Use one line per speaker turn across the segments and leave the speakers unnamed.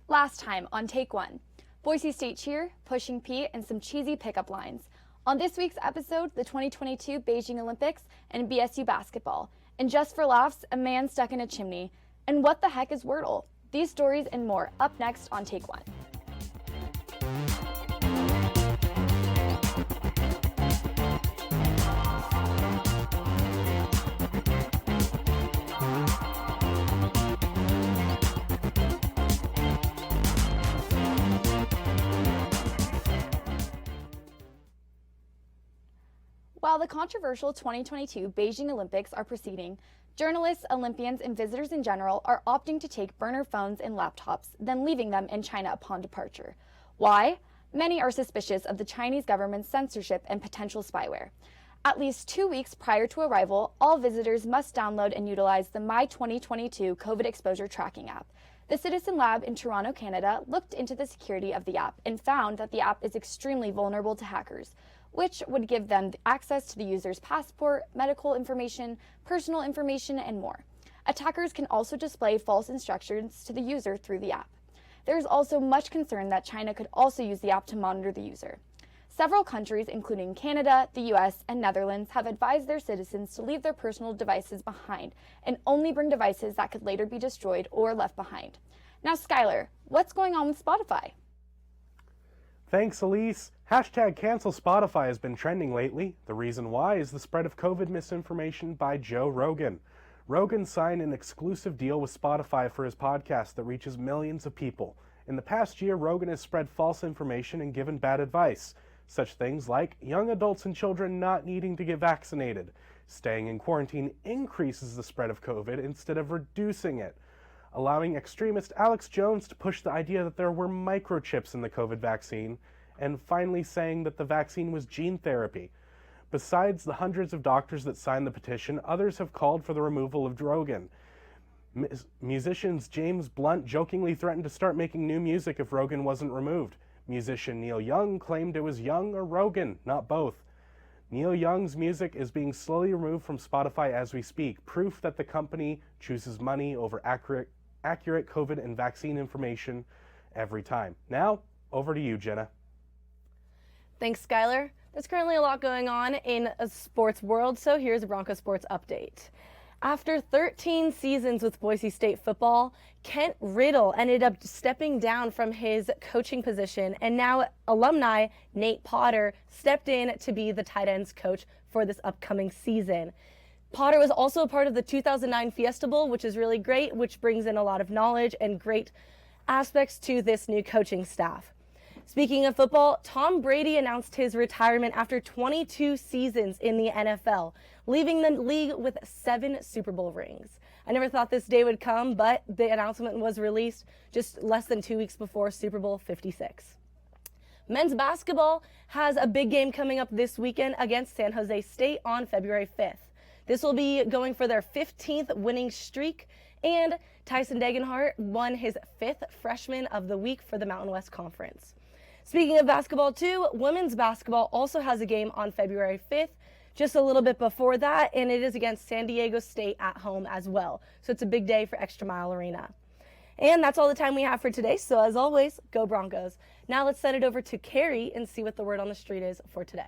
Last time on Take One, Boise State cheer, pushing Pete, and some cheesy pickup lines. On this week's episode, the 2022 Beijing Olympics and BSU basketball. And just for laughs, a man stuck in a chimney. And what the heck is Wordle? These stories and more up next on Take One. While the controversial 2022 Beijing Olympics are proceeding, journalists, Olympians, and visitors in general are opting to take burner phones and laptops, then leaving them in China upon departure. Why? Many are suspicious of the Chinese government's censorship and potential spyware. At least 2 weeks prior to arrival, all visitors must download and utilize the My 2022 COVID Exposure Tracking app. The Citizen Lab in Toronto, Canada, looked into the security of the app and found that the app is extremely vulnerable to hackers, which would give them access to the user's passport, medical information, personal information, and more. Attackers can also display false instructions to the user through the app. There is also much concern that China could also use the app to monitor the user. Several countries, including Canada, the US, and Netherlands, have advised their citizens to leave their personal devices behind and only bring devices that could later be destroyed or left behind. Now, Skyler, what's going on with Spotify?
Thanks, Elise. Hashtag cancel Spotify has been trending lately. The reason why is the spread of COVID misinformation by Joe Rogan. Rogan signed an exclusive deal with Spotify for his podcast that reaches millions of people. In the past year, Rogan has spread false information and given bad advice. Such things like young adults and children not needing to get vaccinated. Staying in quarantine increases the spread of COVID instead of reducing it. Allowing extremist Alex Jones to push the idea that there were microchips in the COVID vaccine, and finally saying that the vaccine was gene therapy. Besides the hundreds of doctors that signed the petition, others have called for the removal of Rogan. Musicians James Blunt jokingly threatened to start making new music if Rogan wasn't removed. Musician Neil Young claimed it was Young or Rogan, not both. Neil Young's music is being slowly removed from Spotify as we speak, proof that the company chooses money over accurate COVID and vaccine information every time. Now, over to you, Jenna.
Thanks, Skyler. There's currently a lot going on in a sports world, so here's a Bronco Sports update. After 13 seasons with Boise State football, Kent Riddle ended up stepping down from his coaching position, and now alumni Nate Potter stepped in to be the tight ends coach for this upcoming season. Potter was also a part of the 2009 Fiesta Bowl, which is really great, which brings in a lot of knowledge and great aspects to this new coaching staff. Speaking of football, Tom Brady announced his retirement after 22 seasons in the NFL, leaving the league with 7 Super Bowl rings. I never thought this day would come, but the announcement was released just less than 2 weeks before Super Bowl 56. Men's basketball has a big game coming up this weekend against San Jose State on February 5th. This will be going for their 15th winning streak, and Tyson Degenhart won his 5th Freshman of the Week for the Mountain West Conference. Speaking of basketball too, women's basketball also has a game on February 5th, just a little bit before that, and it is against San Diego State at home as well. So it's a big day for Extra Mile Arena. And that's all the time we have for today, so as always, go Broncos. Now let's send it over to Kerry and see what the word on the street is for today.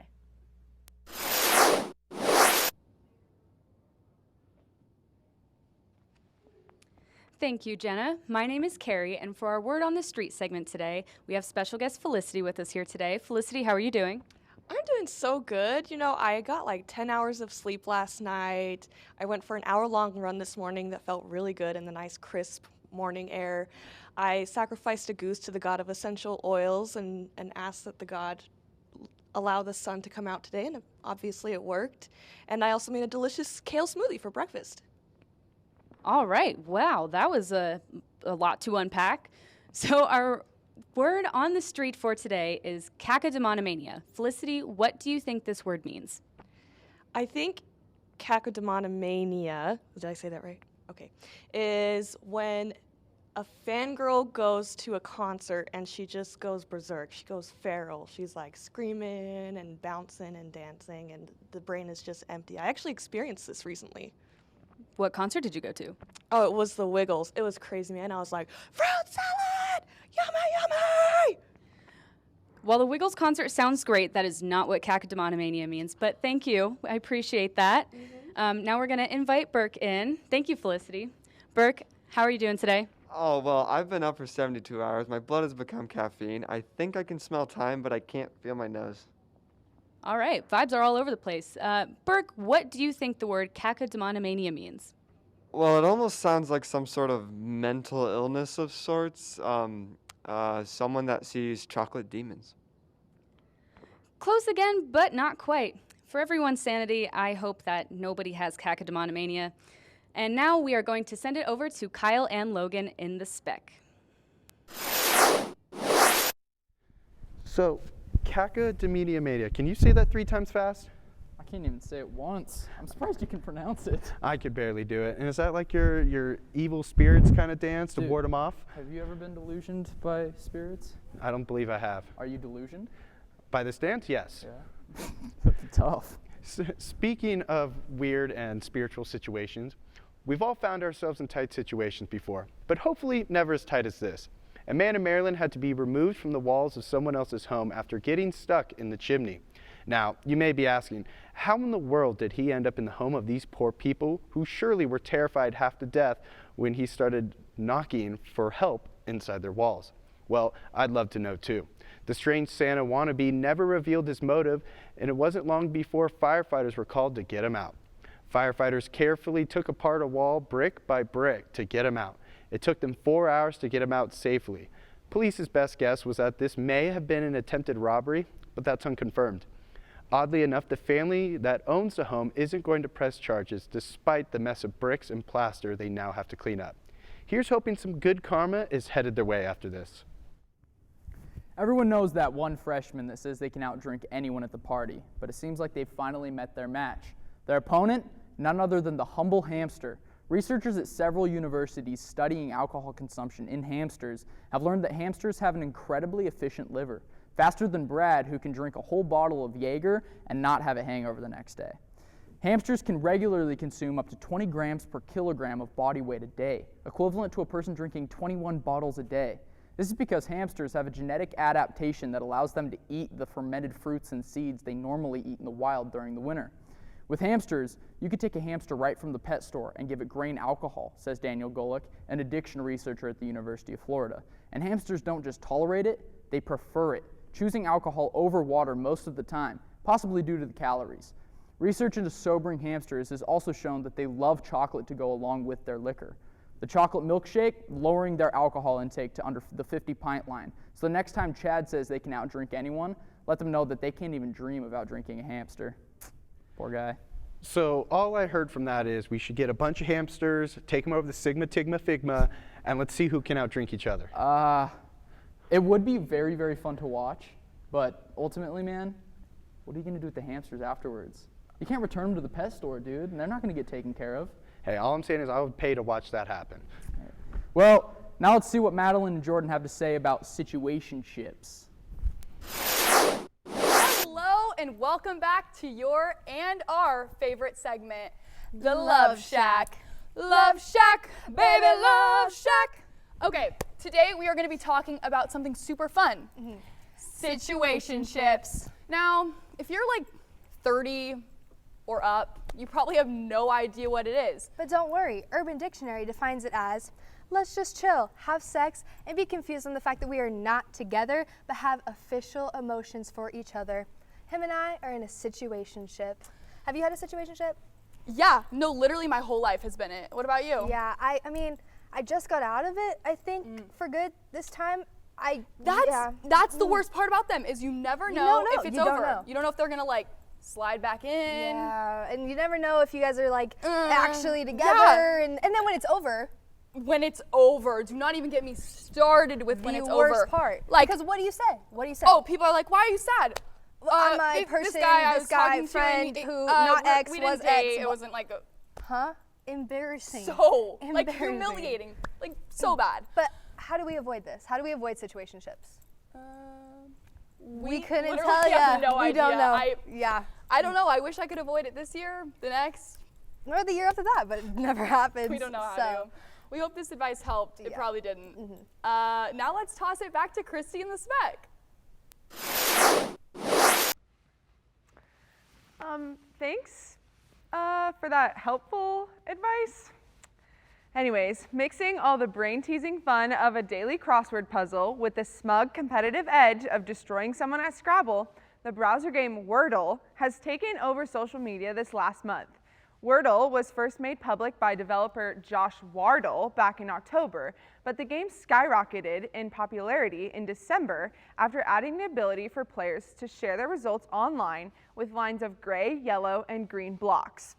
Thank you, Jenna. My name is Kerry, and for our Word on the Street segment today, we have special guest Felicity with us here today. Felicity, how are you doing?
I'm doing so good. You know, I got like 10 hours of sleep last night. I went for an hour-long run this morning that felt really good in the nice, crisp morning air. I sacrificed a goose to the god of essential oils and asked that the god allow the sun to come out today, and obviously it worked. And I also made a delicious kale smoothie for breakfast.
All right. Wow, that was a lot to unpack. So our word on the street for today is cacodemoniomania. Felicity, what do you think this word means?
I think cacodemoniomania, did I say that right? Okay, is when a fangirl goes to a concert and she just goes berserk. She goes feral. She's like screaming and bouncing and dancing, and the brain is just empty. I actually experienced this recently.
What concert did you go to?
Oh, it was the Wiggles. It was crazy, man. I was like, fruit salad! Yummy, yummy!
While the Wiggles concert sounds great, that is not what Cacodemoniomania means, but thank you. I appreciate that. Now we're going to invite Burke in. Thank you, Felicity. Burke, how are you doing today?
Oh, well, I've been up for 72 hours. My blood has become caffeine. I think I can smell time, but I can't feel my nose.
All right, vibes are all over the place. Burke, what do you think the word Cacodemoniomania means?
Well, it almost sounds like some sort of mental illness of sorts. Someone that sees chocolate demons.
Close again, but not quite. For everyone's sanity, I hope that nobody has Cacodemoniomania. And now we are going to send it over to Kyle and Logan in the spec.
So, Cacodemoniomania, can you say that 3 times fast?
I can't even say it once. I'm surprised you can pronounce it.
I could barely do it. And is that like your evil spirits kind of dance to
Dude,
ward them off?
Have you ever been delusioned by spirits?
I don't believe I have.
Are you delusioned?
By this dance, yes.
Yeah. That's tough.
Speaking of weird and spiritual situations, we've all found ourselves in tight situations before, but hopefully never as tight as this. A man in Maryland had to be removed from the walls of someone else's home after getting stuck in the chimney. Now, you may be asking, how in the world did he end up in the home of these poor people who surely were terrified half to death when he started knocking for help inside their walls? Well, I'd love to know too. The strange Santa wannabe never revealed his motive, and it wasn't long before firefighters were called to get him out. Firefighters carefully took apart a wall brick by brick to get him out. It took them 4 hours to get him out safely. Police's best guess was that this may have been an attempted robbery, but that's unconfirmed. Oddly enough, the family that owns the home isn't going to press charges despite the mess of bricks and plaster they now have to clean up. Here's hoping some good karma is headed their way after this.
Everyone knows that one freshman that says they can outdrink anyone at the party, but it seems like they've finally met their match. Their opponent, none other than the humble hamster. Researchers at several universities studying alcohol consumption in hamsters have learned that hamsters have an incredibly efficient liver, faster than Brad, who can drink a whole bottle of Jaeger and not have a hangover the next day. Hamsters can regularly consume up to 20 grams per kilogram of body weight a day, equivalent to a person drinking 21 bottles a day. This is because hamsters have a genetic adaptation that allows them to eat the fermented fruits and seeds they normally eat in the wild during the winter. With hamsters, you could take a hamster right from the pet store and give it grain alcohol, says Daniel Golick, an addiction researcher at the University of Florida. And hamsters don't just tolerate it, they prefer it, choosing alcohol over water most of the time, possibly due to the calories. Research into sobering hamsters has also shown that they love chocolate to go along with their liquor. The chocolate milkshake, lowering their alcohol intake to under the 50-pint line. So the next time Chad says they can outdrink anyone, let them know that they can't even dream of outdrinking a hamster. Poor guy.
So all I heard from that is we should get a bunch of hamsters, take them over the Sigma Tigma Figma, and let's see who can outdrink each other.
It would be very, very fun to watch, but ultimately, man, what are you going to do with the hamsters afterwards? You can't return them to the pet store, dude, and they're not going to get taken care of.
Hey, all I'm saying is I would pay to watch that happen.
Well, now let's see what Madeleine and Jordan have to say about situationships.
Hello and welcome back to your and our favorite segment, the Love Shack. Love Shack, baby, Love Shack. Okay, today we are going to be talking about something super fun. Situationships. Now, if you're like 30 or up, you probably have no idea what it is.
But don't worry, Urban Dictionary defines it as, let's just chill, have sex, and be confused on the fact that we are not together, but have official emotions for each other. Him and I are in a situationship. Have you had a situationship?
Yeah, no, literally my whole life has been it. What about you?
Yeah, I mean, I just got out of it, I think, for good this time.
That's the worst part about them, is you never know if it's over.
Know.
You don't know if they're gonna like slide back in.
Yeah, and you never know if you guys are like actually together, and then when it's over.
When it's over, do not even get me started with when it's over.
The worst part.
Like,
because what do you say? What do you say?
Oh, people are like, why are you sad?
My person, this guy, friend, who not ex,
we
was
didn't date.
ex.
It wasn't like a...
Huh? Embarrassing.
So, like humiliating. Like, so bad.
But how do we avoid this? How do we avoid situationships? We couldn't
literally
tell
have
you.
No
we
idea.
don't know.
I don't know. I wish I could avoid it this year, the next.
Or the year after that, but it never happened.
We don't know how to. We hope this advice helped. It
Yeah.
probably didn't. Now let's toss it back to Christy and the spec.
Thanks for that helpful advice. Anyways, mixing all the brain-teasing fun of a daily crossword puzzle with the smug competitive edge of destroying someone at Scrabble, the browser game Wordle has taken over social media this last month. Wordle was first made public by developer Josh Wardle back in October, but the game skyrocketed in popularity in December after adding the ability for players to share their results online with lines of gray, yellow, and green blocks.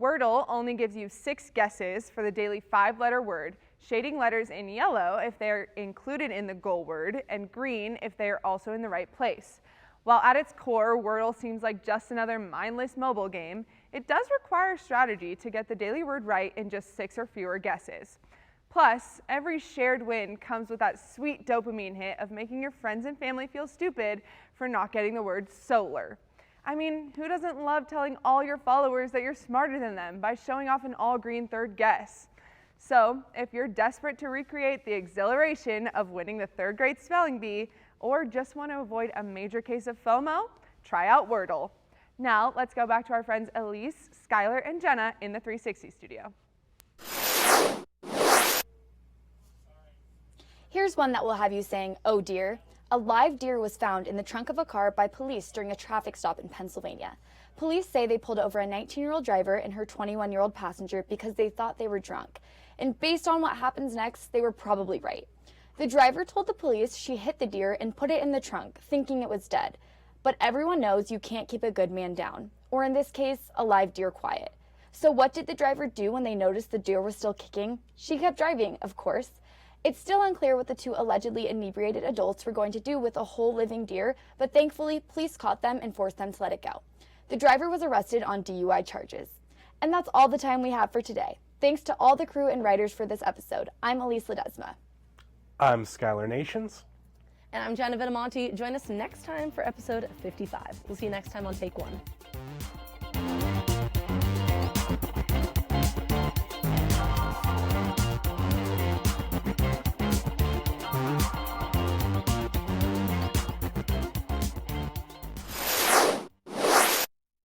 Wordle only gives you 6 guesses for the daily 5-letter word, shading letters in yellow if they're included in the goal word, and green if they are also in the right place. While at its core, Wordle seems like just another mindless mobile game, it does require strategy to get the daily word right in just 6 or fewer guesses. Plus, every shared win comes with that sweet dopamine hit of making your friends and family feel stupid for not getting the word solar. I mean, who doesn't love telling all your followers that you're smarter than them by showing off an all-green third guess? So, if you're desperate to recreate the exhilaration of winning the 3rd grade spelling bee, or just want to avoid a major case of FOMO, try out Wordle. Now, let's go back to our friends Elise, Skyler, and Jenna in the 360 studio.
Here's one that will have you saying, oh dear. A live deer was found in the trunk of a car by police during a traffic stop in Pennsylvania. Police say they pulled over a 19-year-old driver and her 21-year-old passenger because they thought they were drunk. And based on what happens next, they were probably right. The driver told the police she hit the deer and put it in the trunk, thinking it was dead. But everyone knows you can't keep a good man down, or in this case, a live deer quiet. So what did the driver do when they noticed the deer was still kicking? She kept driving, of course. It's still unclear what the 2 allegedly inebriated adults were going to do with a whole living deer, but thankfully, police caught them and forced them to let it go. The driver was arrested on DUI charges. And that's all the time we have for today. Thanks to all the crew and writers for this episode. I'm Elise Ledesma.
I'm Skyler Nations.
And I'm Jenna Vitamanti. Join us next time for episode 55. We'll see you next time on Take 1.